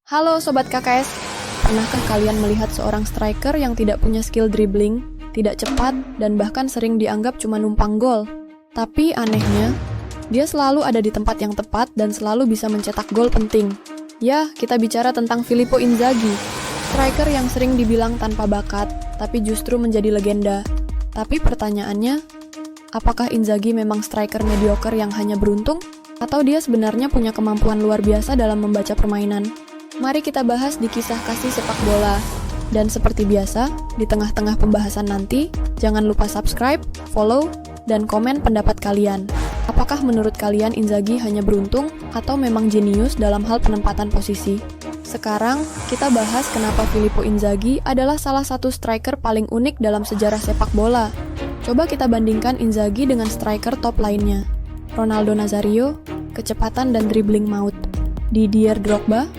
Halo Sobat KKS, pernahkah kalian melihat seorang striker yang tidak punya skill dribbling, tidak cepat, dan bahkan sering dianggap cuma numpang gol? Tapi anehnya, dia selalu ada di tempat yang tepat dan selalu bisa mencetak gol penting. Ya, kita bicara tentang Filippo Inzaghi, striker yang sering dibilang tanpa bakat, tapi justru menjadi legenda. Tapi pertanyaannya, apakah Inzaghi memang striker mediocre yang hanya beruntung? Atau dia sebenarnya punya kemampuan luar biasa dalam membaca permainan? Mari kita bahas di kisah kasih sepak bola. Dan seperti biasa, di tengah-tengah pembahasan nanti, jangan lupa subscribe, follow, dan komen pendapat kalian. Apakah menurut kalian Inzaghi hanya beruntung atau memang jenius dalam hal penempatan posisi? Sekarang, kita bahas kenapa Filippo Inzaghi adalah salah satu striker paling unik dalam sejarah sepak bola. Coba kita bandingkan Inzaghi dengan striker top lainnya. Ronaldo Nazario, kecepatan dan dribbling maut. Didier Drogba,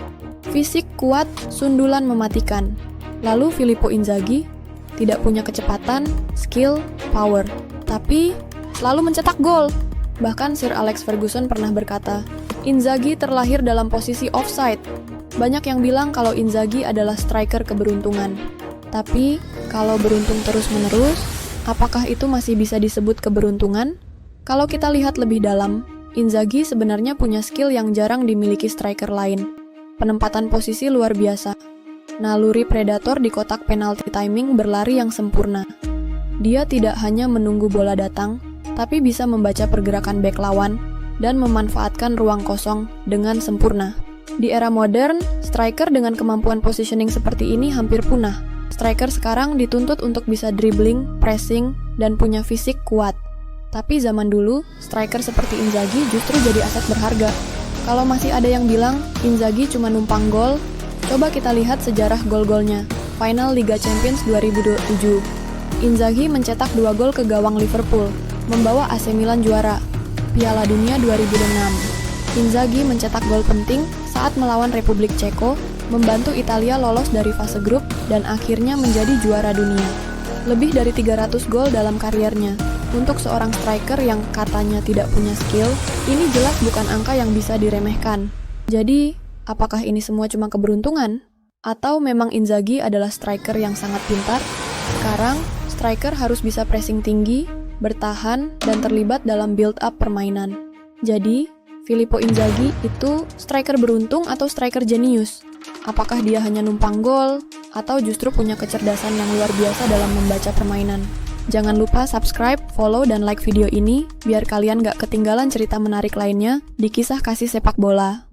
fisik kuat, sundulan mematikan. Lalu Filippo Inzaghi tidak punya kecepatan, skill, power, tapi selalu mencetak gol. Bahkan Sir Alex Ferguson pernah berkata, Inzaghi terlahir dalam posisi offside. Banyak yang bilang kalau Inzaghi adalah striker keberuntungan. Tapi kalau beruntung terus-menerus, apakah itu masih bisa disebut keberuntungan? Kalau kita lihat lebih dalam, Inzaghi sebenarnya punya skill yang jarang dimiliki striker lain. Penempatan posisi luar biasa. Naluri predator di kotak penalti timing berlari yang sempurna. Dia tidak hanya menunggu bola datang, tapi bisa membaca pergerakan bek lawan dan memanfaatkan ruang kosong dengan sempurna. Di era modern, striker dengan kemampuan positioning seperti ini hampir punah. Striker sekarang dituntut untuk bisa dribbling, pressing, dan punya fisik kuat. Tapi zaman dulu, striker seperti Inzaghi justru jadi aset berharga. Kalau masih ada yang bilang Inzaghi cuma numpang gol, coba kita lihat sejarah gol-golnya. Final Liga Champions 2007. Inzaghi mencetak 2 gol ke gawang Liverpool, membawa AC Milan juara. Piala Dunia 2006. Inzaghi mencetak gol penting saat melawan Republik Ceko, membantu Italia lolos dari fase grup dan akhirnya menjadi juara dunia. Lebih dari 300 gol dalam kariernya. Untuk seorang striker yang katanya tidak punya skill, ini jelas bukan angka yang bisa diremehkan. Jadi, apakah ini semua cuma keberuntungan? Atau memang Inzaghi adalah striker yang sangat pintar? Sekarang, striker harus bisa pressing tinggi, bertahan, dan terlibat dalam build-up permainan. Jadi, Filippo Inzaghi itu striker beruntung atau striker jenius? Apakah dia hanya numpang gol, atau justru punya kecerdasan yang luar biasa dalam membaca permainan? Jangan lupa subscribe, follow, dan like video ini, biar kalian gak ketinggalan cerita menarik lainnya di kisah kasih sepak bola.